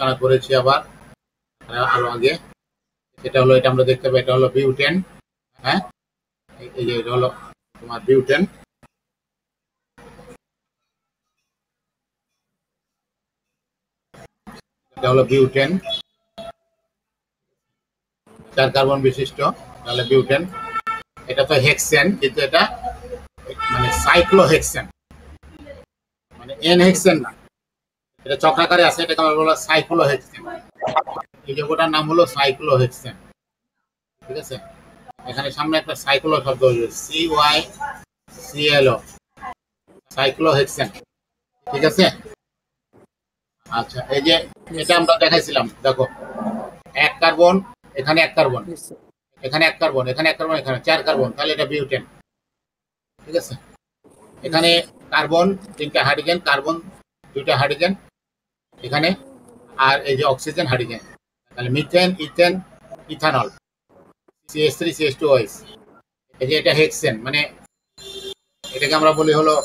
আলোচনা করেছি আবার আরো আগে। এটা হলো, এটা আমরা দেখতে পাই, এটা হলো বিউটেন। হ্যাঁ, এই যে এটা হলো তোমার বিউটেন। এটা হলো বিউটেন, 4 কার্বন বিশিষ্ট, তাহলে বিউটেন। এটা তো হেক্সেন, কিন্তু এটা মানে সাইক্লোহেক্সেন, মানে এন হেক্সেন না, এটা চক্রাকারে আছে, এটাকে আমরা বলা সাইক্লোহেক্সেন। এই যৌগটার নাম হলো সাইক্লোহেক্সেন। ঠিক আছে, এখানে সামনে একটা সাইক্লো শব্দ হলো CYCLO, সাইক্লোহেক্সেন। ঠিক আছে, আচ্ছা এই যে এটা আমরা দেখাইছিলাম, দেখো 1 কার্বন, এখানে 1 কার্বন, এখানে 1 কার্বন, এখানে 1 কার্বন, এখানে 4 কার্বন, তাহলে এটা বিউটেন। ঠিক আছে, এখানে কার্বন 3টা হাইড্রোজেন, কার্বন 2টা হাইড্রোজেন এখানে, আর এই যে অক্সিজেন হাইড্রোজেন, তাহলে methane, ethane, ethanol, CH3 CH2OH। এই যে এটা হেক্সেন, মানে এটাকে আমরা বলি হলো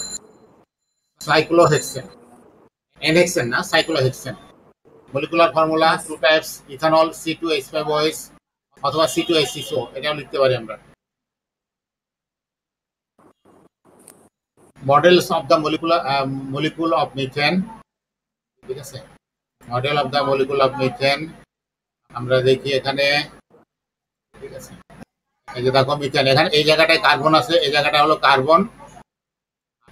সাইক্লোহেক্সেন, এনহেক্সেন না, cyclohexane. Molecular formula 2 types, ethanol C2H5OH অথবা C2H6O, এটাও লিখতে পারি আমরা। Models of the molecule of methane. ঠিক আছে, model of the molecule of methane আমরা দেখি এখানে। ঠিক আছে, এই যে দেখো মিথেন, এখানে এই জায়গাটায় কার্বন আছে, এই জায়গাটা হলো কার্বন,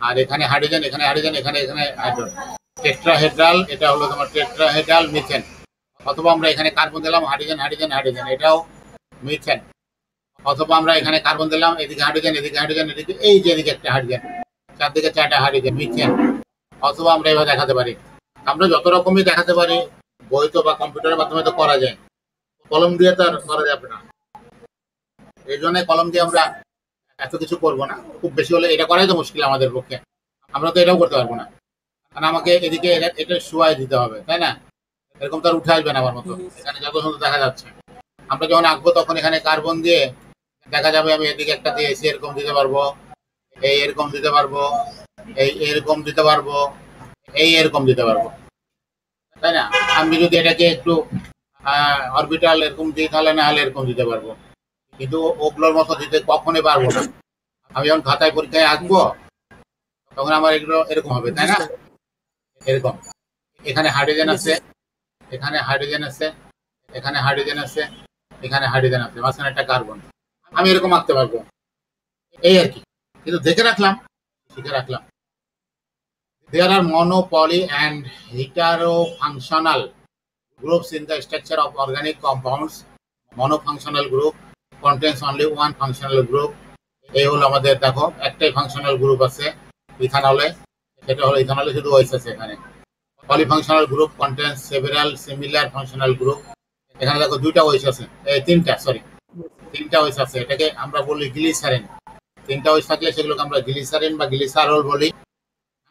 আর এখানে হাইড্রোজেন, এখানে হাইড্রোজেন, এখানে হাইড্রোজেন, টেট্রাহেড্রাল, এটা হলো তোমার টেট্রাহেড্রাল মিথেন। অথবা আমরা এখানে কার্বন দিলাম, হাইড্রোজেন হাইড্রোজেন হাইড্রোজেন, এটাও মিথেন। অথবা আমরা এখানে কার্বন দিলাম, এদিকে হাইড্রোজেন, এদিকে হাইড্রোজেন, এদিকে এই যে এদিকে একটা হাইড্রোজেন, চারদিকে 4টা হাইড্রোজেন, মিথেন। অথবা আমরা এভাবে দেখাতে পারি, আমরা যত রকমই দেখাতে পারি, বই তো বা কম্পিউটারের মাধ্যমে তো করা যায়, কলম দিয়ে তো আর করা যাবে না। এই জন্য কলম দিয়ে আমরা এত কিছু করবো না, খুব বেশি হলে এটা করাই তো মুশকিল আমাদের পক্ষে, আমরা তো এটাও করতে পারবো না, কারণ আমাকে এদিকে এটা শোয়াই দিতে হবে, তাই না? এরকম তো আর উঠে আসবে না আমার মতো, এখানে যত সুন্দর দেখা যাচ্ছে। আমরা যখন আঁকবো তখন এখানে কার্বন দিয়ে দেখা যাবে, আমি এদিকে একটা দিয়ে এসি এরকম দিতে পারবো, এই এরকম দিতে পারবো, এই এরকম দিতে পারবো, এই এরকম দিতে পারবো, তাই না? আমি যদি এটাকে একটু অরবিটাল এরকম দিই, তাহলে না হলে এরকম দিতে পারবো, কিন্তু ওগুলোর মতো দিতে কখনোই পারবো না। আমি যখন খাতায় পরীক্ষায় আঁকবো তখন আমার এগুলো এরকম হবে, তাই না? এরকম, এখানে হাইড্রোজেন আছে, এখানে হাইড্রোজেন আছে, এখানে হাইড্রোজেন আছে, এখানে হাইড্রোজেন আছে, মাঝখানে একটা কার্বন, আমি এরকম আঁকতে পারবো, এই আর কি। কিন্তু দেখে রাখলাম, শিখে রাখলাম। There are mono, poly and heterofunctional groups in the structure of organic compounds. Monofunctional group contains only one functional group. এই হলো আমাদের, দেখো একটাই ফাংশনাল গ্রুপ আছে ইথানলে, সেটা হলো ইথানলে শুধু OH আছে এখানে। পলিফাংশনাল group contains several similar functional group. এখানে দেখো 2টা OH আছে, এই 3টা OH আছে, এটাকে আমরা বলি গ্লিসারিন। 3টা OH থাকলে সেগুলোকে আমরা গ্লিসারিন বা গ্লিসারল বলি।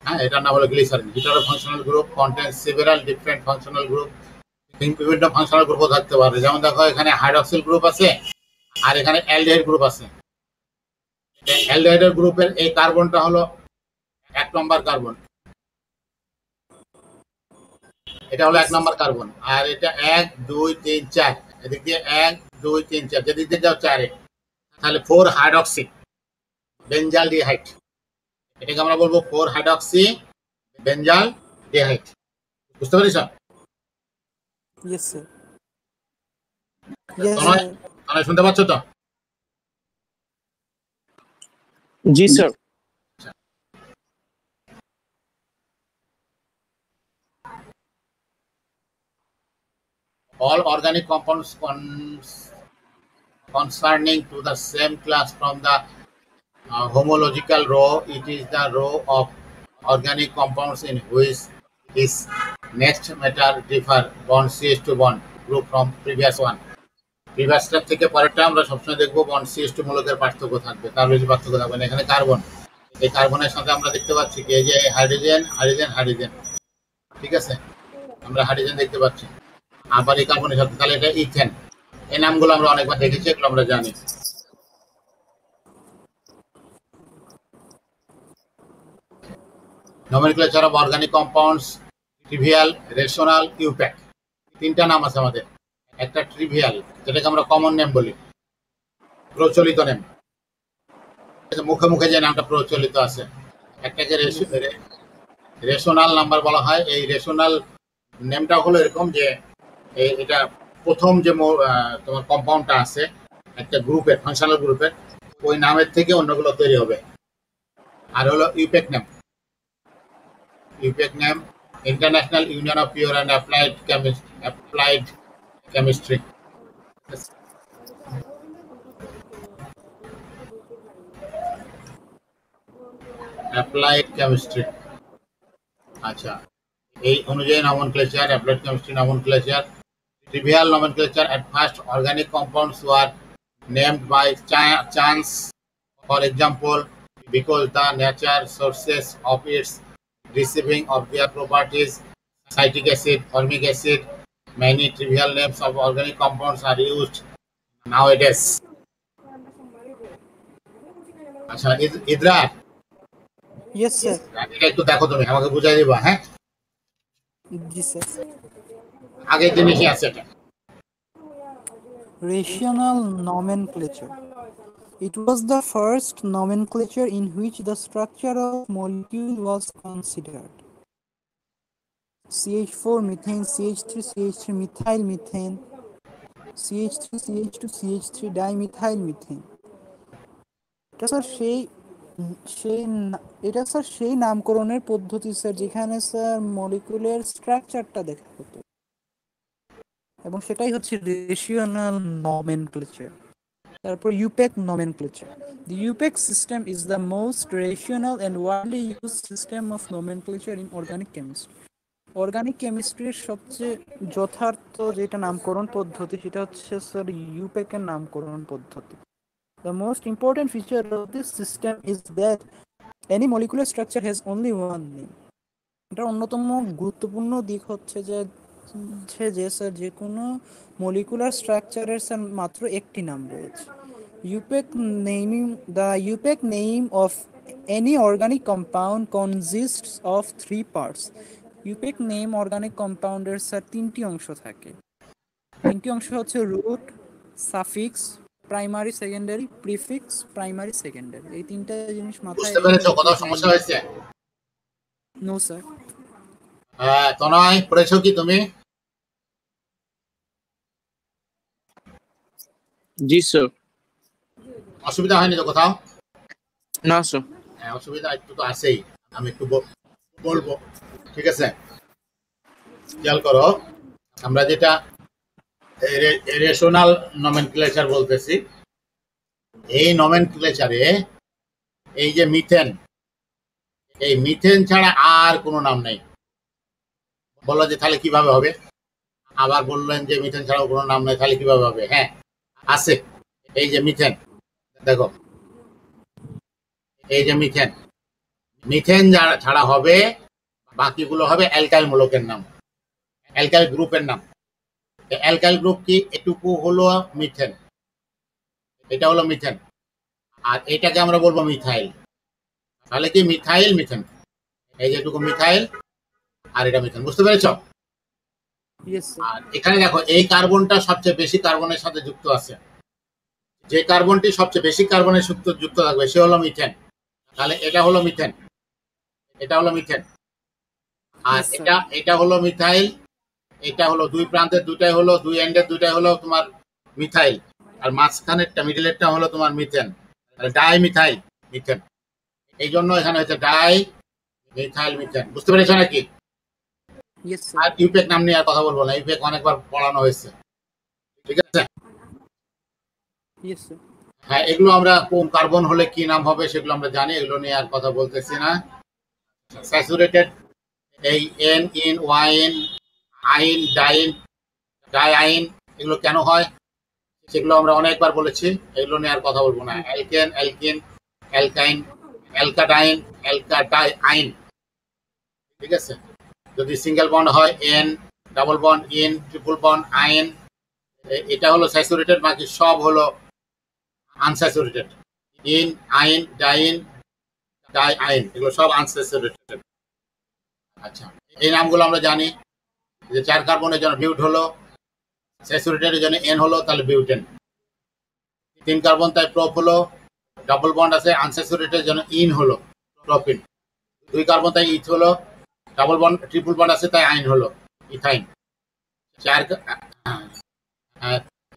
হ্যাঁ, এটার নাম হলো glycerine. Heterofunctional group contains several different functional group. বিভিন্ন ফাংশনাল গ্রুপও থাকতে পারে, যেমন দেখো এখানে হাইড্রক্সিল গ্রুপ আছে, আর এখানে অ্যালডিহাইড গ্রুপ আছে। অ্যালডিহাইডের গ্রুপের এই কার্বনটা হলো 1 নম্বর কার্বন, এটা হলো 1 নম্বর কার্বন, আর এটা 1 2 3 4, এদিক দিয়ে 1 2 3 4, যেদিক দিয়ে যাও 4 তাহলে 4 হাইড্রক্সি বেঞ্জাল ডিহাইড, এটাকে আমরা বলবো 4 হাইড্রক্সি বেঞ্জাল ডিহাইড। বুঝতে পারিস? Yes, sir. তোমরা শুনতে পাচ্ছ তো? জি sir. All organic compounds concerning to the same class from the homological row. It is the row of organic compounds in which is next matter differ bond CH2 bond group from previous one. প্রিভিয়াসটার থেকে পরেরটা আমরা সবসময় দেখবো bond CH2 মূলকের পার্থক্য থাকবে, তার বেশি পার্থক্য থাকবে না। এখানে কার্বন, এই কার্বনের সাথে আমরা দেখতে পাচ্ছি কি এই যে হাইড্রোজেন হাইড্রোজেন হাইড্রোজেন, ঠিক আছে, আমরা হাইড্রোজেন দেখতে পাচ্ছি, আবার এই কার্বনের সাথে, তাহলে এটা ইথেন। এই নামগুলো আমরা অনেকবার দেখেছি, এগুলো আমরা জানি। Nomenclature of organic compounds, trivial, rational, UPAC. তিনটা নাম আছে আমাদের। একটা ট্রিভিয়াল, যেটাকে আমরা কমন নেম বলি, প্রচলিত নেম, মুখে মুখে যে নামটা প্রচলিত আছে। একটাকে রেশনাল নাম্বার বলা হয়। এই রেশনাল নেমটা হলো এরকম যে এটা প্রথম যে তোমার কম্পাউন্ডটা আছে একটা গ্রুপের, ফাংশনাল গ্রুপের, ওই নামের থেকে অন্যগুলো তৈরি হবে। আর হলো IUPAC name. IUPAC name, international union of pure and applied chemistry. Applied chemistry. আচ্ছা, এই অনুযায়ী nomenclature, applied chemistry nomenclature, trivial nomenclature. At first, organic compounds were named by chance, for example, because the nature sources of its receiving of their properties. Citric acid, formic acid, many trivial names of organic compounds are used nowadays. আচ্ছা ইদ্রার, Yes, sir. এটা একটু দেখো, তুমি আমাকে বুঝাই দিবা, হ্যাঁ? Yes, sir. আগের জিনিসই আছে এটা। Rational nomenclature. It was the first nomenclature in which the structure of molecule was considered. CH4 methane, CH3 CH3 methyl methane, CH3 CH2 CH3 dimethyl methane. এটা স্যার সেই নামকরণের পদ্ধতি স্যার, যেখানে স্যার মলিকুলের স্ট্রাকচারটা দেখা হতো, এবং সেটাই হচ্ছে রেশনাল নমেনক্লেচার। তারপর ইউপেক nomenclature. The UPEC system is the most rational and widely used system of nomenclature in organic chemistry. Organic কেমিস্ট্রির সবচেয়ে যথার্থ যেটা নামকরণ পদ্ধতি, সেটা হচ্ছে স্যার ইউপেকের নামকরণ পদ্ধতি। The most important feature of this system is that any molecular structure has only one name. এটার অন্যতম গুরুত্বপূর্ণ দিক হচ্ছে যে স্যার যে কোনো মলিকুলার স্ট্রাকচারের স্যার মাত্র একটি নাম রয়েছে। The UPEC name of any organic compound consists of three parts. UPEC name organic compounds sir তিনটি অংশ থাকে। তিনটি অংশ হচ্ছে root, suffix, primary secondary, prefix, primary secondary. এই তিনটা জিনিস মাথায় বুঝতে পেরেছো? কোথাও সমস্যা হয়েছে? No sir. হ্যাঁ, তনয়, পড়েছো কি তুমি? জি স্যার। অসুবিধা হয়নি তো কোথাও? না স্যার। হ্যাঁ, অসুবিধা একটু তো আছেই, আমি একটু বলবো, ঠিক আছে? খেয়াল করো, আমরা যেটা রেশনাল নমেনক্লেচার বলতেছি, এই নমেনক্লেচারে এই যে মিথেন, এই মিথেন ছাড়া আর কোনো নাম নেই। বললো যে তাহলে কিভাবে হবে? আবার বললেন যে মিথেন ছাড়াও কোনো নাম নেই, তাহলে কিভাবে হবে? হ্যাঁ আছে, এই যে মিথেন, দেখো এই যে মিথেন, মিথেন ছাড়া হবে বাকিগুলো হবে অ্যালকাইল মূলকের নাম, অ্যালকাইল গ্রুপের নাম। অ্যালকাইল গ্রুপ কি? এটুকু হলো মিথেন, এটা হলো মিথেন, আর এটাকে আমরা বলবো মিথাইল। তাহলে কি মিথাইল মিথেন, এই যেটুকু মিথাইল আর এটা মিথেন। বুঝতে পেরেছ? আর এখানে দেখো এই কার্বনটা সবচেয়ে বেশি কার্বনের সাথে যুক্ত আছে, যে কার্বনটি সবচেয়ে বেশি কার্বনের সাথে যুক্ত থাকবে সে হলো মিথেন। তাহলে এটা হলো মিথেন, এটা হলো মিথেন, আর এটা হলো মিথাইল, এটা হলো দুই প্রান্তের দুটাই হলো, দুই এন্ডের দুটাই হলো তোমার মিথাইল, আর মাঝখানেরটা মিডলেরটা হলো তোমার মিথেন, ডাই মিথাইল মিথেন। এই জন্য এখানে হচ্ছে ডাই মিথাইল মিথেন। বুঝতে পেরেছো নাকি? আর ইউপেক নাম নিয়ে আর কথা বলবো না, ইউপেক অনেকবার পড়ানো হয়েছে, ঠিক আছে? হ্যাঁ, এগুলো আমরা কোন কার্বন হলে কি নাম হবে সেগুলো আমরা জানি, এগুলো নিয়ে আর কথা বলতেছি না। স্যাচুরেটেড, এই এন, ইন, ওয়াইন, আইন, ডাইন, ডাই আইন, এগুলো কেন হয় সেগুলো আমরা অনেকবার বলেছি, এগুলো নিয়ে আর কথা বলবো না। অ্যালকেন, অ্যালকিন, অ্যালকাইন, অ্যালকাডাইন, অ্যালকাডাই আইন, ঠিক আছে? যদি সিঙ্গেল বন্ড হয় N, double bond in, triple bond আইন, এটা হলো স্যাচুরেটেড, বাকি সব হলো আনস্যাচুরেটেড। ইন, আইন, ডাইন, ডাই আইন, এগুলো সব আনস্যাচুরেটেড। আচ্ছা, এই নামগুলো আমরা জানি, যে 4 কার্বনের জন্য বিউট হলো, স্যাচুরেটেডের জন্য এন হলো, তাহলে বিউটেন। 3 কার্বন তাই প্রপ হলো, ডাবল বন্ড আছে আনস্যাচুরেটেডের জন্য ইন হলো, প্রপিন। 2 কার্বন তাই ইথ হলো, ডাবল বন্ড ট্রিপল বন্ড আছে তাই আইন হলো, ইথাইন।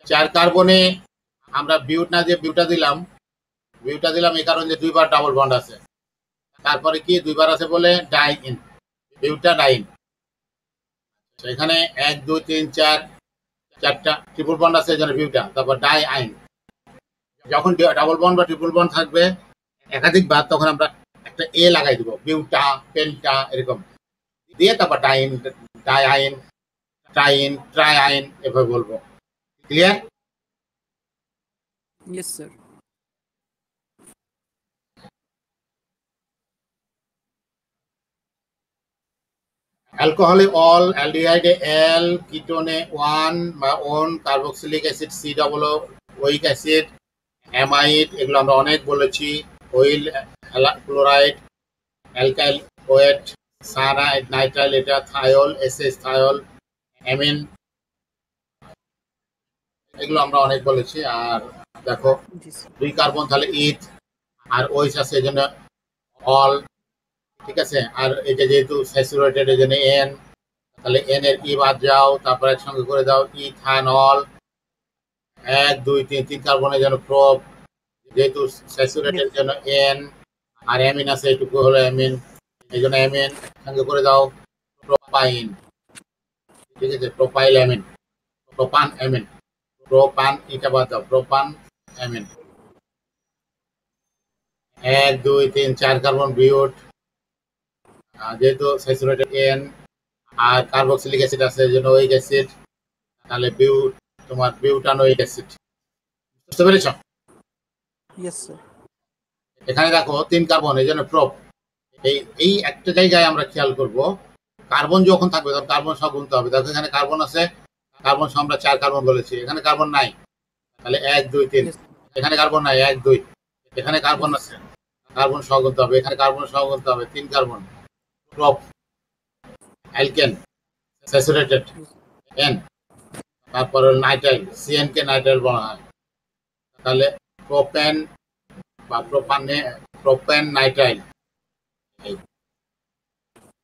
4 কার্বনে আমরা বিউট না দিয়ে বিউটা দিলাম এই কারণে যে 2বার ডাবল বন্ড আছে, তারপরে কি 2বার আছে বলে ডাইইন, বিউটা ডাইন। এখানে 1 2 3 4 4টা ট্রিপল বন্ড আছে এজন্য বিউটা, তারপর ডাই আইন। যখন ডাবল বন্ড বা ট্রিপল বন্ড থাকবে একাধিকবার, তখন আমরা একটা এ লাগাই দিব, বিউটা, পেন্টা এরকম দিয়ে তারপর diene, di yne, triene, tri yne এভাবে বলবো। ক্লিয়ার? Yes sir. অ্যালকোহলে অল, অ্যালডিহাইডে এল, কিটোনে 1 বা one, carboxylic acid C double oic acid, amide এগুলো আমরা অনেক বলেছি। Oyl, chloride, alkyl oate, cyanide, nitrile, এটা থায়োল, এসএস থায়োল, অ্যামিন এগুলো আমরা অনেক বলেছি। আর দেখো 2 কার্বন তাহলে ইথ, আর ওইস আছে এই জন্য অল, ঠিক আছে। আর এটা যেহেতু স্যাচুরেটেড এই জন্য এন, তাহলে এন এর ই বাদ যাও, তারপর একসঙ্গে করে দাও ইথানল। 1 2 3 3 কার্বনের জন্য প্রপ, যেহেতু স্যাচুরেটেড জন্য এন, আর অ্যামিন আছে এটুকু হলো অ্যামিন, এই জন্য অ্যামিন সঙ্গে করে দাও প্রোপাইন, ঠিক আছে। প্রোপাইল অ্যামিন, প্রোপান অ্যামিন, প্রোপান এটা বাদ দাও, প্রোপান অ্যামিন। 1 2 3 4 কার্বন বিউট, যেহেতু স্যাচুরেটেড এন, আর কার্বক্সিলিক অ্যাসিড আছে এই জন্য ওইক অ্যাসিড, তাহলে বিউট তোমার বিউটানোইক অ্যাসিড। বুঝতে পেরেছ? Yes sir. এখানে দেখো 3 কার্বন এই জন্য প্রপ। এই একটা জায়গায় আমরা খেয়াল করব, কার্বন যখন থাকবে তখন কার্বন সহ গুনতে হবে। দেখো এখানে কার্বন আছে, কার্বন সহ আমরা 4 কার্বন বলেছি, এখানে কার্বন নাই, তাহলে 1 2 3। এখানে কার্বন নাই, 1 2। এখানে কার্বন আছে, কার্বন সহ গুনতে হবে, এখানে কার্বন সহ গুনতে হবে, 3 carbon prop. Alkane saturated N, তারপর নাইট্রাইল, সিএন কে নাইট্রাইল বলা হয়, তাহলে প্রোপেন বা প্রোপেন নাইট্রাইল।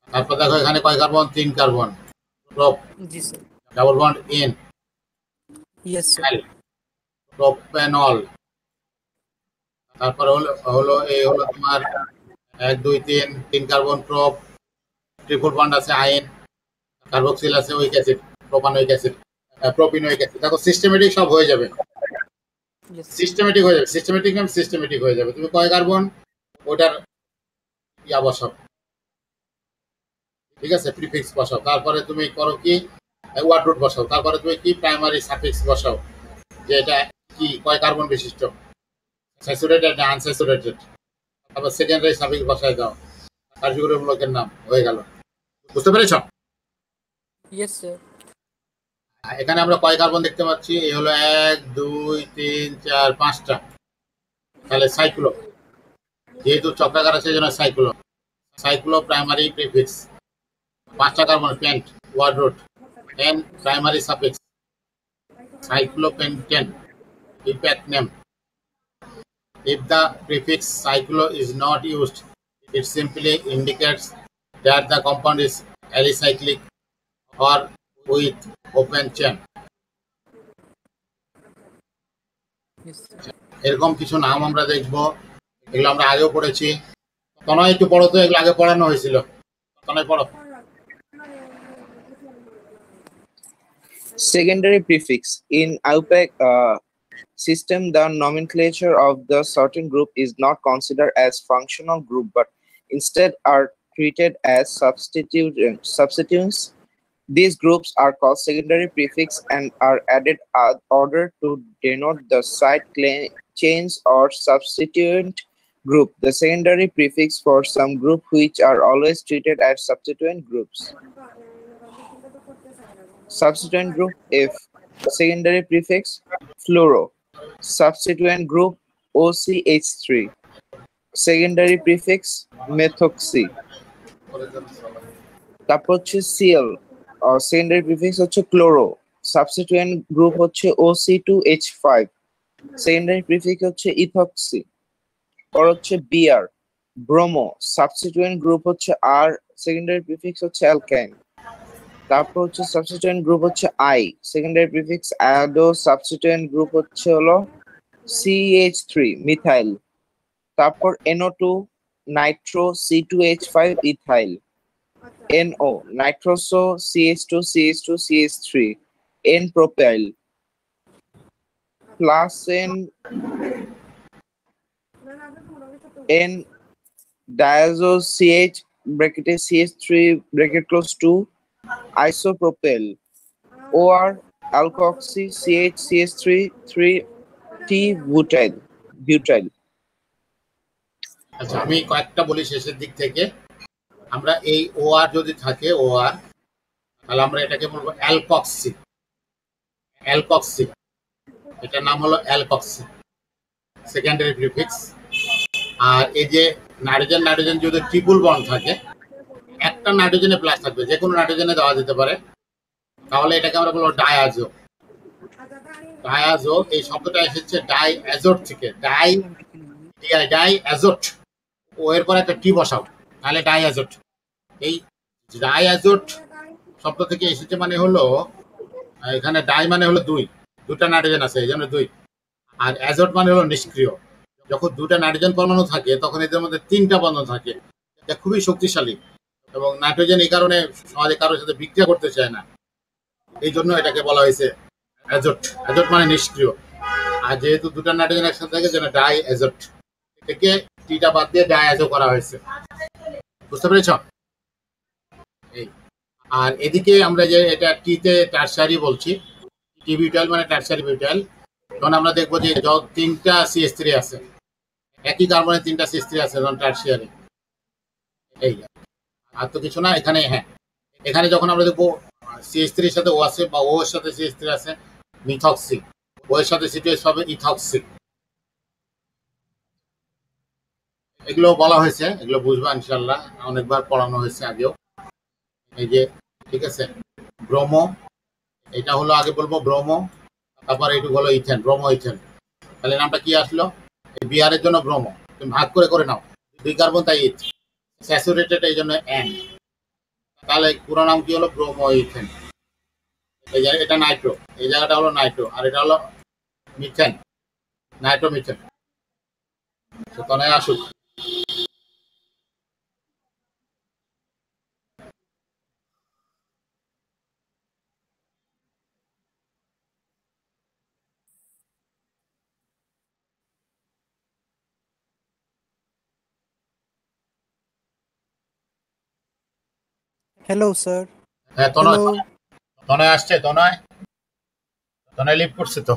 তারপর দেখো এখানে কয় কার্বন? 3 কার্বন প্রপ, জি sir. Double bond ene, yes sir. Propenol. তারপর হলো এই হলো তোমার 1 2 3 3 কার্বন প্রপ, ট্রিপল বন্ড আছে আইন, কার্বক্সিল আছে ওইক অ্যাসিড, প্রোপানোইক অ্যাসিড, প্রোপিনোইক অ্যাসিড। দেখো সিস্টেমেটিক সব হয়ে যাবে, সিস্টেমেটিক হয়ে যাবে, সিস্টেমেটিক নাম সিস্টেমেটিক হয়ে যাবে। তুমি কয় কার্বন ওটার ইয়া বসাও, ঠিক আছে, প্রিফিক্স বসাও, তারপরে তুমি করো কি ওয়ার্ড রুট বসাও, তারপরে তুমি কি প্রাইমারি সাফিক্স বসাও, যে এটা কি কয় কার্বন বিশিষ্ট, স্যাচুরেটেড না আনস্যাচুরেটেড, তারপর সেকেন্ডারি সাফিক্স বসায় দাও, কার্যকরীমূলকের নাম হয়ে গেল। বুঝতে পেরেছ? Yes sir. এখানে আমরা কয় কার্বন দেখতে পাচ্ছি? এই হলো 1 2 3 4 5টা, তাহলে সাইক্লো, যেহেতু চক্রাকার আছে জন্য সাইক্লো, সাইক্লো প্রাইমারি প্রিফিক্স। 5টা carbon pent, word root, ane primary suffix, cyclopentane, impact name. If the prefix cyclo is not used, it simply indicates that the compound is alicyclic or with open chain. এরকম কিছু নাম আমরা দেখব, এগুলো আমরা আগেও পড়েছি। তনয় একটু পড়ো তো, এগুলো আগে পড়ানো হয়েছিল, তনয় পড়ো। Secondary prefix. In IUPAC system, the nomenclature of the certain group is not considered as functional group, but instead are treated as substituents. These groups are called secondary prefix and are added in order to denote the side chains or substituent group. The secondary prefix for some group which are always treated as substituent groups. Substituent group if secondary prefix fluoro, substituent group OCH3, secondary prefix methoxy, তারপর হচ্ছে Cl, secondary prefix হচ্ছে chloro, substituent group হচ্ছে OC2H5, secondary prefix হচ্ছে ethoxy. পর হচ্ছে BR bromo, substituent group হচ্ছে আর, secondary prefix হচ্ছে alkyne. তারপর হচ্ছে সাবস্টিটিউয়েন্ট গ্রুপ হচ্ছে I, secondary prefix ado, substituent group হচ্ছে হলো CH3 মিথাইল। তারপর NO2 nitro, C2H5 ethyl, NO nitroso, CH2 N propyl, plus N diazo CH ব্র্যাকেটে CH3 bracket close 2 isopropyl, OR alkoxy CH3 3T butyl। আচ্ছা, আমি কয়েকটা বলি শেষের দিক থেকে। আমরা এই OR যদি থাকে OR, তাহলে আমরা এটাকে বলবো অ্যালকক্সি। অ্যালকক্সি, এটার নাম হলো অ্যালকক্সি, সেকেন্ডারি প্রিফিক্স। আর এই যে নাইট্রোজেন নাইট্রোজেন যদি ট্রিপল বন্ড থাকে, একটা নাইট্রোজেনে প্লাস থাকবে, যে কোনো নাইট্রোজেনে দেওয়া যেতে পারে, তাহলে এটাকে আমরা বলবো ডায়াজো। ডায়াজো এই শব্দটা এসেছে ডাই অ্যাজোট থেকে, ডাই অ্যাজোট, ও এরপর একটা টি বসাও, তাহলে ডাই অ্যাজোট। এই ডাই অ্যাজোট শব্দ থেকে এসেছে, মানে হলো এখানে ডাই মানে হলো দুটা নাইট্রোজেন আছে এই জন্য দুই, আর অ্যাজোট মানে হলো নিষ্ক্রিয়। যখন দুটা নাইট্রোজেন পরমাণু থাকে তখন এদের মধ্যে তিনটা বন্ধন থাকে, এটা খুবই শক্তিশালী, এবং নাইট্রোজেন এই কারণে সমাজে কারোর সাথে বিক্রিয়া করতে চায় না, এই জন্য এটাকে বলা হয়েছে অ্যাজোট। অ্যাজোট মানে নিষ্ক্রিয়, আর যেহেতু দুটা নাইট্রোজেন একসাথে থাকে জন্য ডাই অ্যাজোট, থেকে টিটা বাদ দিয়ে ডাই অ্যাজো করা হয়েছে। বুঝতে পেরেছ? এই আর এদিকে আমরা যে এটা টিতে টারশারি বলছি, টি বিউটাইল মানে টারশারি বিউটাইল, তখন আমরা দেখবো যে তিনটা CH3 আছে, একই কার্বনে তিনটা CH3 আছে যখন টারশিয়ারি। এই আর তো কিছু না এখানে। হ্যাঁ, এখানে যখন আমরা দেখবো CH3 এর সাথে ও আছে, বা ও এর সাথে CH3 আছে মিথক্সি, ও এর সাথে C2H হবে ইথক্সি। এগুলো বলা হয়েছে, এগুলো বুঝবা ইনশাল্লাহ, অনেকবার পড়ানো হয়েছে আগেও। এই যে ঠিক আছে, ব্রোমো, এটা হলো আগে বলবো ব্রোমো, তারপর এইটুকু হলো ইথেন, ব্রোমো ইথেন। তাহলে নামটা কি আসলো? এই বিআর এর জন্য ব্রোমো, তুমি ভাগ করে নাও, দুই কার্বন তাই ইথ, স্যাচুরেটেড এই জন্য N, তাহলে পুরো নাম কি হলো? Bromo ethane. এই যে এটা নাইট্রো, এই জায়গাটা হলো নাইট্রো, আর এটা হলো মিথেন, নাইট্রো মিথেন। তনায় আসুক। Hello sir. হ্যাঁ, হ্যালো। তনয় আসছে, তনয় লিভ করছে, তো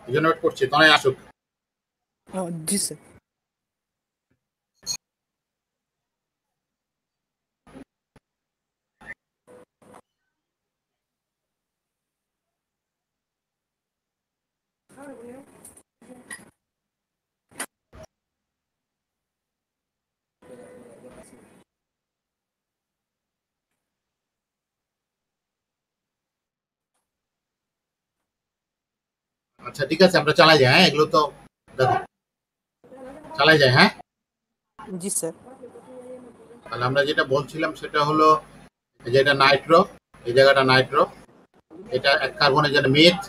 এই জন্য ওয়েট করছি, তনয় আসুক। জি স্যার। আচ্ছা ঠিক আছে, আমরা চালাই যাই। হ্যাঁ, এগুলো তো দেখো চালাই যায়। হ্যাঁ, জি স্যার। তাহলে আমরা যেটা বলছিলাম সেটা হলো যে এটা নাইট্রো, এই জায়গাটা নাইট্রো, এটা এক কার্বনের জন্য মিথ,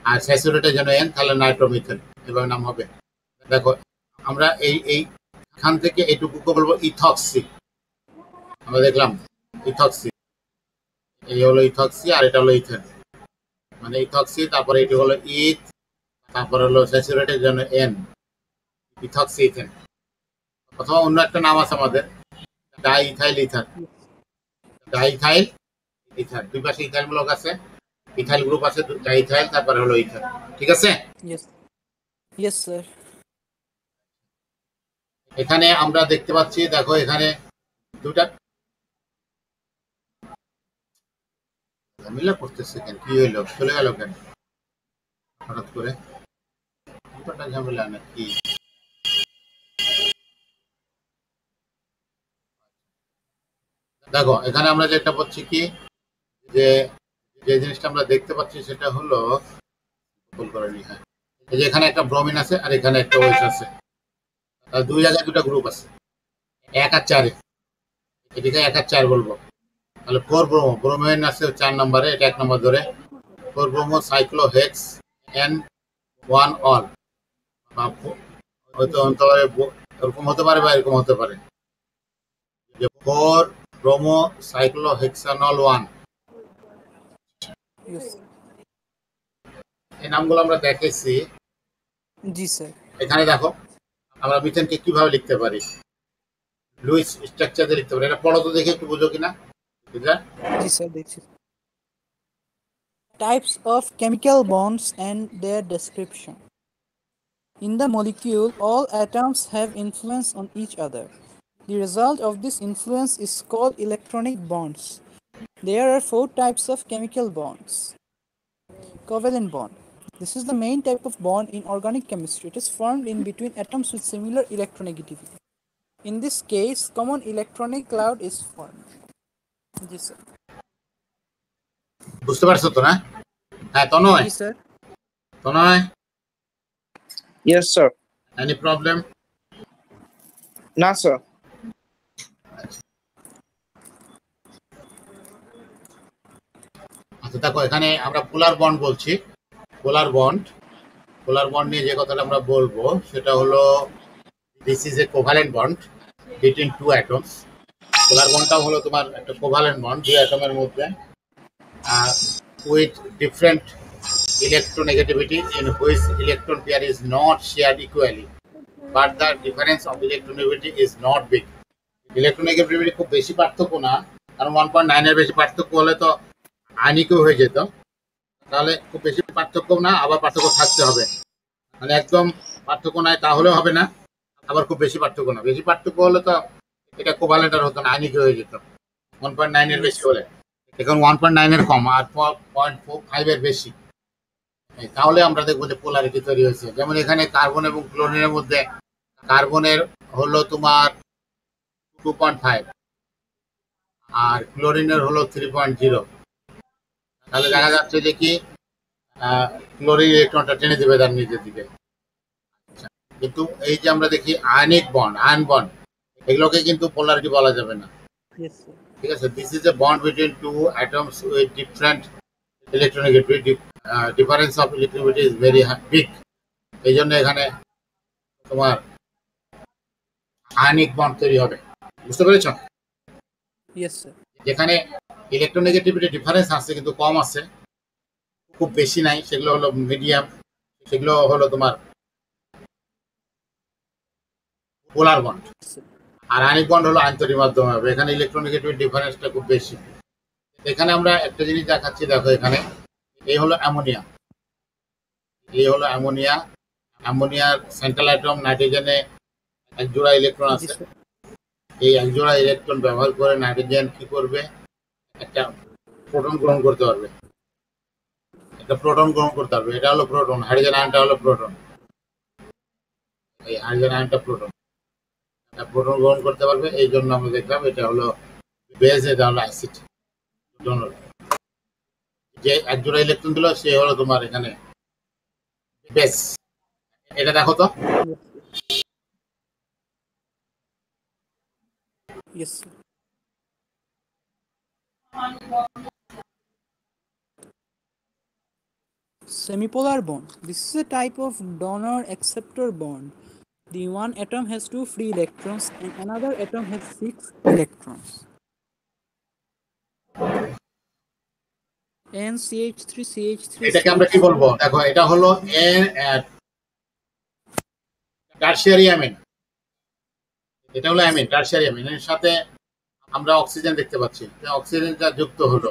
আর স্যাচুরেটের জন্য N, তাহলে নাইট্রোমিথেন এভাবে নাম হবে। দেখো আমরা এইখান থেকে এইটুকুকে বলবো ইথক্সি। আমরা দেখলাম ইথক্সি, এই হলো ইথক্সি, আর এটা হলো ইথেন, মানে ইথক্সি, তারপরে এটি হলো ইথ, তারপরে হলো স্যাচুরেটের জন্য N, ইথক্সি ইথেন। অথবা অন্য একটা নাম আছে আমাদের, ডাইইথাইল ইথার, ডাইইথাইল ইথার, দুই পাশে ইথাইল ব্লক আছে, ইথাইল গ্রুপ আছে, ডাইইথাইল, তারপরে হলো ইথার। ঠিক আছে? Yes sir. এখানে আমরা দেখতে পাচ্ছি, দেখো এখানে দুটা ঝামেলা করতেছে কেন? কি হইলো? চলে গেল কেন হঠাৎ করে? দুটা ঝামেলা নাকি? দেখো এখানে আমরা যেটা বলছি কি, যে যে জিনিসটা আমরা দেখতে পাচ্ছি সেটা হলো ভুল করেনি, হ্যাঁ, এই যে এখানে একটা ব্রোমিন আছে আর এখানে একটা ওএইচ আছে, আর দুই জায়গায় দুটো গ্রুপ আছে, 1 আর 4 এদিকে 1 আর 4 বলবো। তাহলে 4 ব্রোমো, ব্রোমিন আছে 4 নম্বরে, এটা 1 নম্বর ধরে 4 ব্রোমো সাইক্লোহেক্স N1 অল, হয়তো হতে পারে এরকম হতে পারে বা এরকম হতে পারে যে 4 ব্রোমো সাইক্লোহেক্সানল 1। Yes. এই নামগুলো আমরা দেখেছি। জি স্যার। এখানে দেখো আমরা মিথেনকে কিভাবে লিখতে পারি, লুইস স্ট্রাকচার দিয়ে লিখতে পারি। এটা পড়ো তো দেখি, একটু বুঝো কিনা বুঝলা? জি স্যার, দেখছি। Types of chemical bonds and their description. In the molecule, all atoms have influence on each other. The result of this influence is called electronic bonds. There are 4 types of chemical bonds. Covalent bond. This is the main type of bond in organic chemistry. It is formed in between atoms with similar electronegativity. In this case, common electronic cloud is formed. Yes, sir. বুঝতে পারছো তো না? হ্যাঁ তনয়, Yes, sir. তনয়, Yes, sir. Any problem? No, sir. আচ্ছা দেখো, এখানে আমরা পোলার bond বলছি। পোলার বন্ড নিয়ে যে কথাটা আমরা বলবো সেটা হলো this is a covalent bond between two atoms. Polar বন্ডটাও হলো তোমার একটা কোভালেন্ট বন্ড দুই অ্যাটমের মধ্যে, with different electronegativity in which electron pair is not shared equally, but the difference of electronegativity is not big. Electronegativity খুব বেশি পার্থক্য না, কারণ 1.9 এর বেশি পার্থক্য হলে তো আয়নিকও হয়ে যেত। তাহলে খুব বেশি পার্থক্য না, আবার পার্থক্য থাকতে হবে, মানে একদম পার্থক্য নাই তাহলেও হবে না, আবার খুব বেশি পার্থক্য না। বেশি পার্থক্য হলে তো এটা কোভালেন্ট আর হতো না, আয়নিক হয়ে যেত 1.9 এর বেশি হলে। এখন 1.9 এর কম আর 0.5 এর বেশি, তাহলে আমরা দেখবো যে পোলারিটি তৈরি হয়েছে। যেমন এখানে কার্বন এবং ক্লোরিনের মধ্যে কার্বনের হলো তোমার 2.5 আর ক্লোরিনের হলো 3.0। তাহলে দেখা যাচ্ছে যে কি ক্লোরিন ইলেকট্রনটা টেনে দিবে তার নিজের দিকে। কিন্তু এই যে আমরা দেখি আয়নিক বন্ড, আয়ন বন্ড, এগুলোকে কিন্তু পোলারিটি বলা যাবে না। Yes, sir. ঠিক আছে, this is a bond between two atoms with different electronegativity, difference of electronegativity is very big. এই জন্য এখানে তোমার আয়নিক বন্ড তৈরি হবে। বুঝতে পেরেছ? Yes, sir. যেখানে ইলেকট্রোনেগেটিভিটি ডিফারেন্স আছে কিন্তু কম আছে, খুব বেশি নাই, সেগুলো হলো মিডিয়াম, সেগুলো হলো তোমার পোলার বন্ড। আর আয়নিক বন্ড হলো আন্তরিক মাধ্যমে হবে, এখানে ইলেকট্রোনেগেটিভিটি ডিফারেন্সটা খুব বেশি। এখানে আমরা একটা জিনিস দেখাচ্ছি, দেখো এখানে এই হলো অ্যামোনিয়া, এই হলো অ্যামোনিয়া। অ্যামোনিয়ার সেন্ট্রাল অ্যাটম নাইট্রোজেনে এক জোড়া ইলেকট্রন আছে। এই এক জোড়া ইলেকট্রন ব্যবহার করে নাইট্রোজেন কি করবে, একটা প্রোটন গ্রহণ করতে পারবে, একটা প্রোটন গ্রহণ করতে পারবে। এটা হলো প্রোটন, হাইড্রোজেন আয়নটা হলো প্রোটন, এই হাইড্রোজেন আয়নটা প্রোটন, প্রোটন গ্রহণ করতে পারবে। এই জন্য আমরা দেখলাম এটা হলো বেস, এটা হলো অ্যাসিড। যে এক জোড়া ইলেকট্রন দিল সে হলো তোমার এখানে বেস। এটা দেখো তো, Yes, sir. Semipolar bond. This is a type of donor-acceptor bond. The one atom has 2 free electrons and another atom has 6 electrons. NCH3CH3. এটাকে আমরা কি বলবো, দেখো এটা হলো টারশিয়ারি অ্যামিন, এটা হলো অ্যামিন, টারশিয়ারি অ্যামিন। এর সাথে আমরা অক্সিজেন দেখতে পাচ্ছি, অক্সিজেনটা যুক্ত হলো,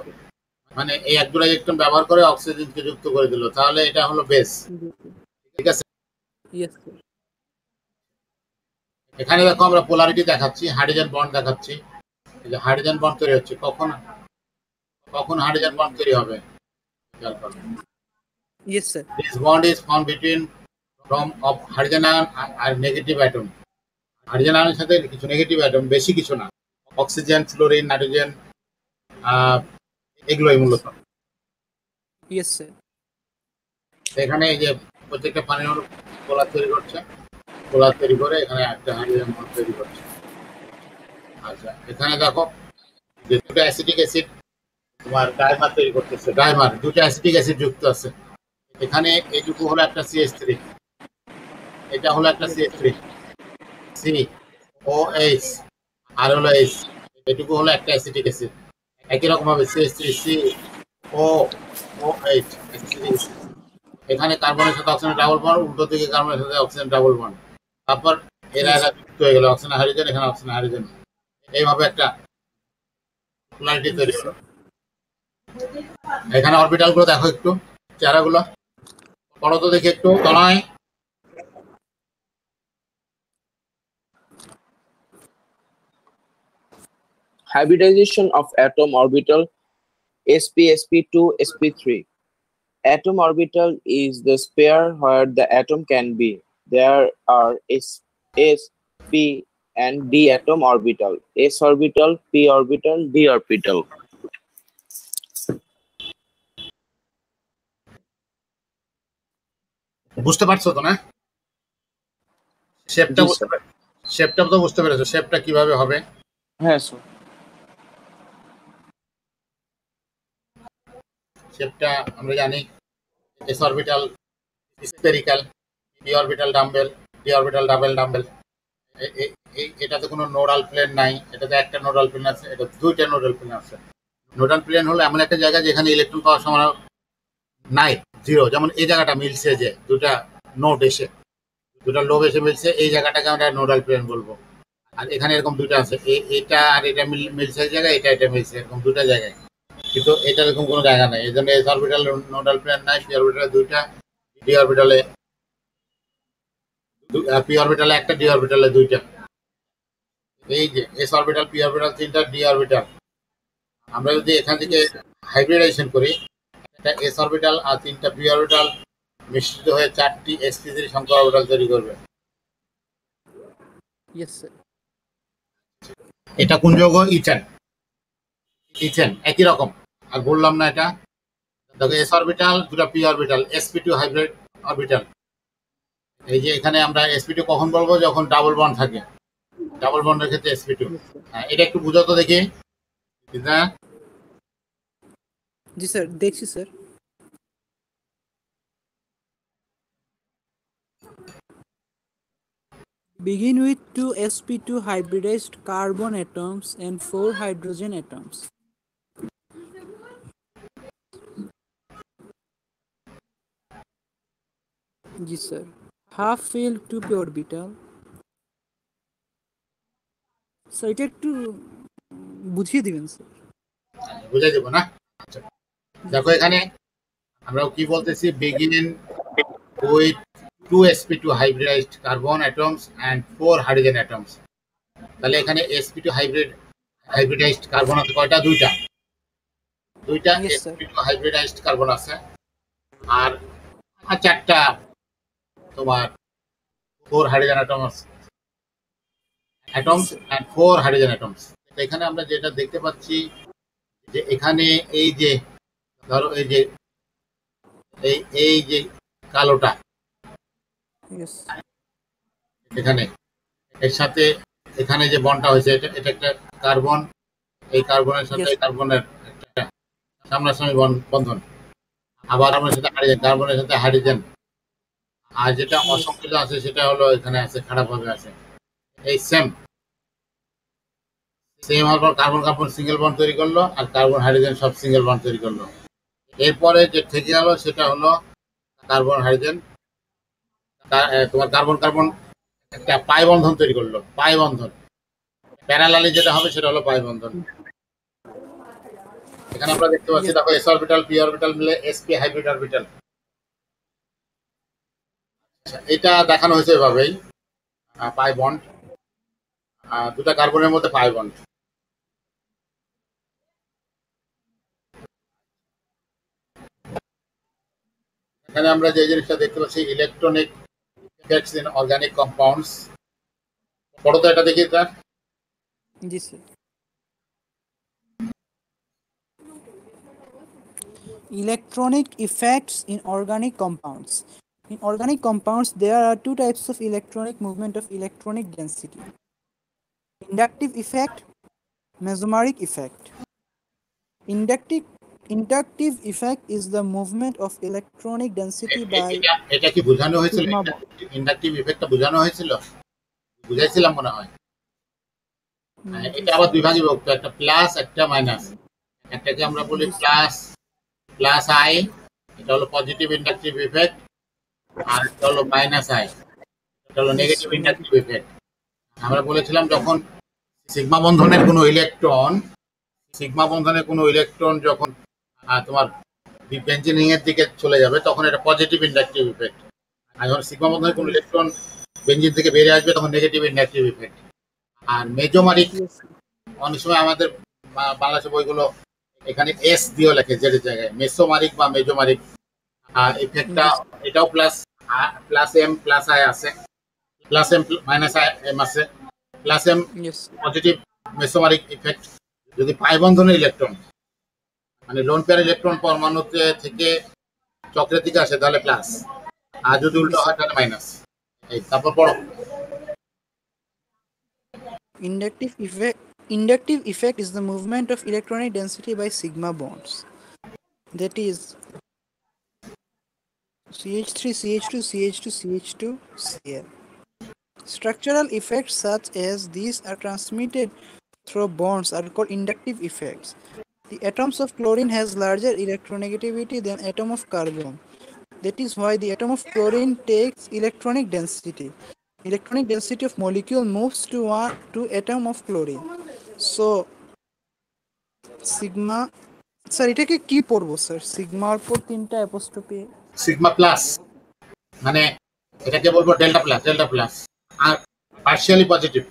মানে এই এক জোড়া ইলেকট্রন ব্যবহার করে অক্সিজেনকে যুক্ত করে দিল, তাহলে এটা হলো বেস। ঠিক আছে, Yes, sir. এখানে দেখো আমরা পোলারিটি দেখাচ্ছি, হাইড্রোজেন বন্ড দেখাচ্ছি। এই যে হাইড্রোজেন বন্ড তৈরি হচ্ছে, কখন কখন হাইড্রোজেন বন্ড তৈরি হবে খেয়াল করো। Yes, sir. This bond is formed between of hydrogen ion আর নেগেটিভ অ্যাটম। হাইড্রোজেন আয়নের সাথে কিছু নেগেটিভ অ্যাটম, বেশি কিছু না, অক্সিজেন, ফ্লোরিন, নাইট্রোজেন, এগুলোই মূলত। Yes sir. এখানে এই যে প্রত্যেকটা পানির অণু পোলার তৈরি করছে, পোলার তৈরি করে এখানে একটা হাইড্রোজেন বন্ড তৈরি করছে। আচ্ছা, এখানে দেখো যে দুটো অ্যাসিটিক অ্যাসিড তোমার ডাইমার তৈরি করতেছে, ডাইমার দুটো অ্যাসিটিক অ্যাসিড যুক্ত আছে। এখানে এইটুকু হলো একটা CH3, এটা হলো একটা CH3, সি ও এইচ আর হলো এইচ, এটুকু হলো একটা অ্যাসিটিক অ্যাসিড। একই রকম ভাবে CH3 সি ও ও এইচ অ্যাসিটিক অ্যাসিড। এখানে কার্বনের সাথে অক্সিজেন ডাবল বন্ড, উল্টো দিকে কার্বনের সাথে অক্সিজেন ডাবল বন্ড, তারপর এরা এরা যুক্ত হয়ে গেল, অক্সিজেন হাইড্রোজেন, এখানে অক্সিজেন হাইড্রোজেন, এইভাবে একটা পোলারিটি তৈরি হলো। এখানে অরবিটাল গুলো দেখো একটু, চেহারাগুলো পড়ো তো দেখি একটু তলায়। Hybridization of atom orbital sp sp2 sp3. Atom orbital is the sphere where the atom can be. There are s, p, and d atom orbital, s orbital, p orbital, d orbital. বুঝতে পারছো তো না? শেপটা জি বুঝতে sir. পারছো, শেপটা তো বুঝতে পেরেছো, শেপটা কিভাবে হবে? হ্যাঁ স্যার। শেপটা আমরা জানি S orbital spherical, P orbital dumbbell, D orbital double dumbbell. এটাতে কোনো নোডাল প্লেন নাই, এটাতে একটা নোডাল প্লেন আছে, এটা দুইটা নোডাল প্লেন আছে। নোডাল প্লেন হলো এমন একটা জায়গা যেখানে ইলেকট্রন পাওয়ার সময় নাই, জিরো। যেমন এই জায়গাটা মিলছে, যে দুটা নোড এসে, দুটা লোব এসে মিলছে, এই জায়গাটাকে আমরা নোডাল প্লেন বলবো। আর এখানে এরকম দুটো আছে, এটা আর এটা মিলছে এক জায়গায়, এটা এটা মিলছে এরকম দুটা জায়গায়, কিন্তু এটা এরকম কোনো জায়গা নাই। এই জন্য এস অরবিটাল নোডাল প্লেন নাই, পি অরবিটালে দুইটা, ডি অরবিটালে পি অরবিটালে একটা, ডি অরবিটালে দুইটা। এই যে এস অরবিটাল, পি অরবিটাল তিনটা, ডি অরবিটাল। আমরা যদি এখান থেকে হাইব্রিডাইজেশন করি, একটা এস অরবিটাল আর তিনটা পি অরবিটাল মিশ্রিত হয়ে চারটি sp3 সংখ্যা অরবিটাল তৈরি করবে। Yes sir. এটা কোন যৌগ? ইথেন। ইথেন একই রকম, আর বললাম না এটা? দেখো এস অরবিটাল, দুটা P orbital, sp2 hybrid orbital. এই যে এখানে আমরা sp2 কখন বলবো? যখন ডাবল বন্ড থাকে, ডাবল বন্ডের ক্ষেত্রে sp2। হ্যাঁ, এটা একটু বুঝো তো দেখি। হ্যাঁ, জি স্যার, দেখছি sir. Begin with two sp2 hybridized carbon atoms and 4 hydrogen atoms. G sir. Half filled 2p orbital. Sir এটা একটু বুঝিয়ে দিবেন স্যার। বুঝাই দেবো না? আচ্ছা, দেখো এখানে আমরা কি বলতেছি, begin with 2 sp2 hybridized carbon atoms and 4 hydrogen atoms। তাহলে এখানে sp2 hybridized কার্বন আছে কয়টা? দুইটা, দুইটা Yes, sir. sp2 hybridized carbon আছে, আর আর চারটা তোমার 4 hydrogen atoms, atoms and 4 hydrogen atoms. এখানে আমরা যেটা দেখতে পাচ্ছি, যে এখানে এই যে ধরো এই যে এই যে কালোটা Yes. এখানে, এর সাথে এখানে যে বন্ডটা হয়েছে, এটা এটা একটা কার্বন, এই কার্বনের সাথে Yes. এই কার্বনের একটা সামনাসামনি বন্ধন। আবার কার্বনের সাথে হাইড্রোজেন, কার্বনের সাথে হাইড্রোজেন। আর যেটা Yes. অসংকৃত আছে সেটা হলো এখানে আছে, খারাপভাবে আছে। এই সেম হওয়ার পর কার্বন কার্বন সিঙ্গেল বন্ড তৈরি করলো, আর কার্বন হাইড্রোজেন সব সিঙ্গেল বন্ড তৈরি করলো। এরপরে যে থেকে গেল সেটা হলো কার্বন হাইড্রোজেন, তোমার কার্বন কার্বন একটা পাই বন্ধন তৈরি করলো, পাই বন্ধন। প্যারালালি যেটা হবে সেটা হলো পাই বন্ধন। এখানে আমরা দেখতে পাচ্ছি, দেখো এস অরবিটাল, পি অরবিটাল মিলে sp হাইব্রিড অরবিটাল। এটা দেখানো হয়েছে এভাবেই, পাই বন্ড, দুটা কার্বনের মধ্যে পাই বন্ড। এখানে আমরা যে জিনিসটা দেখতে পাচ্ছি, electronic effects in organic compounds. পড়ো তো এটা দেখি sir. G sir. electronic effects in organic compounds. In organic compounds, there are two types of electronic movement of electronic density: inductive effect, mesomeric effect. Inductive effect is the movement of electronic density by এটা কি বোঝানো হয়েছিল? sigma bond. Inductive ইফেক্টটা বোঝানো হয়েছিল, বুঝাইছিলাম মনে হয়। এটা আবার দুই ভাগে বিভক্ত, একটা প্লাস একটা মাইনাস। একটাকে আমরা বলি প্লাস আই, এটা হলো পজিটিভ ইন্ডাকটিভ ইফেক্ট, আর এটা হলো মাইনাস আই, এটা হলো নেগেটিভ ইন্ডাকটিভ ইফেক্ট। আমরা বলেছিলাম যখন সিগমা বন্ধনের কোনো ইলেকট্রন যখন তোমার বেঞ্জিনিং এর দিকে চলে যাবে তখন এটা পজিটিভ ইন্ডাকটিভ ইফেক্ট, আর যখন সিগমা বন্ধনের কোনো ইলেকট্রন বেঞ্জিন থেকে বেরিয়ে আসবে তখন নেগেটিভ ইন্ডাকটিভ ইফেক্ট। আর মেজোমারিক অনেক সময় আমাদের বাংলাদেশের বইগুলো এখানে এস দিয়েও লেখে জেড এর জায়গায়, মেসোমারিক বা মেজোমারিক ইফেক্টটা, এটাও প্লাস এম প্লাস আই আছে, প্লাস এম মাইনাস এম আছে। Plus M positive mesomeric effect যদি পাই বন্ধনের ইলেকট্রন মানে লোন পেয়ার ইলেকট্রন পরমাণুতে থেকে চক্রের দিকে আসে তাহলে প্লাস, আর যদি উল্টো হয় তাহলে মাইনাস। এই তারপর পড়ো। Inductive effect is the movement of electronic density by sigma bonds. That is CH3, CH2, CH2, CH2, Cl. Structural effects such as these are transmitted through bonds are called inductive effects. The atoms of chlorine has larger electronegativity than atom of carbon. That is why the atom of chlorine takes electronic density. Electronic density of molecule moves to atom of chlorine. So sigma, sir এটাকে কি পড়বো sir? সিগমার পর তিনটা apostrophe, sigma plus মানে এটাকে বলবো delta plus আর partially positive.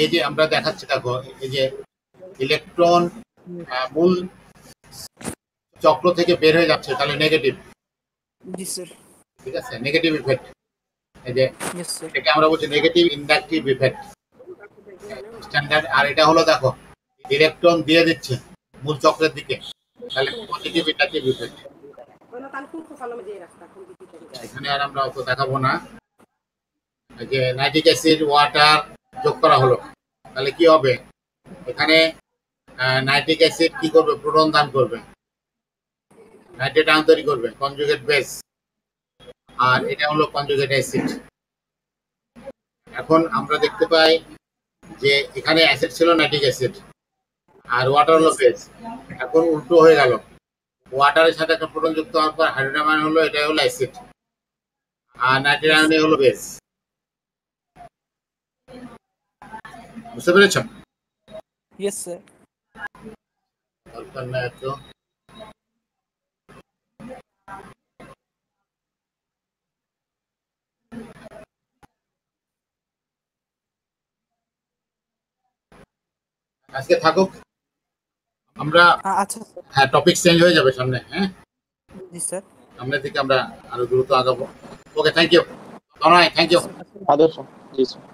এই যে আমরা দেখাচ্ছি দেখো, এই যে ইলেকট্রন মূল চক্র থেকে বের হয়ে যাচ্ছে তাহলে নেগেটিভ, ঠিক আছে, নেগেটিভ ইফেক্ট। এই যে এটাকে আমরা বলছি নেগেটিভ ইন্ডাকটিভ ইফেক্ট স্ট্যান্ডার্ড। আর এটা হলো দেখো ইলেকট্রন দিয়ে দিচ্ছে মূল চক্রের দিকে তাহলে পজিটিভ ইন্ডাকটিভ ইফেক্ট। এখানে আর আমরা অত দেখাবো না। এই যে নাইট্রিক অ্যাসিড ওয়াটার যোগ করা হলো তাহলে কি হবে, এখানে নাইট্রিক অ্যাসিড কি করবে, প্রোটন দান করবে, নাইট্রেট আয়ন তৈরি করবে, কনজুগেট বেস, আর এটা হলো কনজুগেট অ্যাসিড। এখন আমরা দেখতে পাই যে এখানে অ্যাসিড ছিল নাইট্রিক অ্যাসিড আর ওয়াটার হলো বেস, এখন উল্টো হয়ে গেল, ওয়াটারের সাথে একটা প্রোটন যুক্ত হওয়ার পর হাইড্রোজেন আয়ন হলো, এটা হলো অ্যাসিড, আর নাইট্রেট আয়ন হলো বেস। বুঝতে পেরেছ? Yes sir. দরকার না এত। আজকে থাকুক, আমরা আচ্ছা হ্যাঁ টপিক চেঞ্জ হয়ে যাবে সামনে। হ্যাঁ জি স্যার, সামনের দিকে আমরা আরো দ্রুত আগাবো। Okay, thank you. Thank you. Adarsh জি স্যার।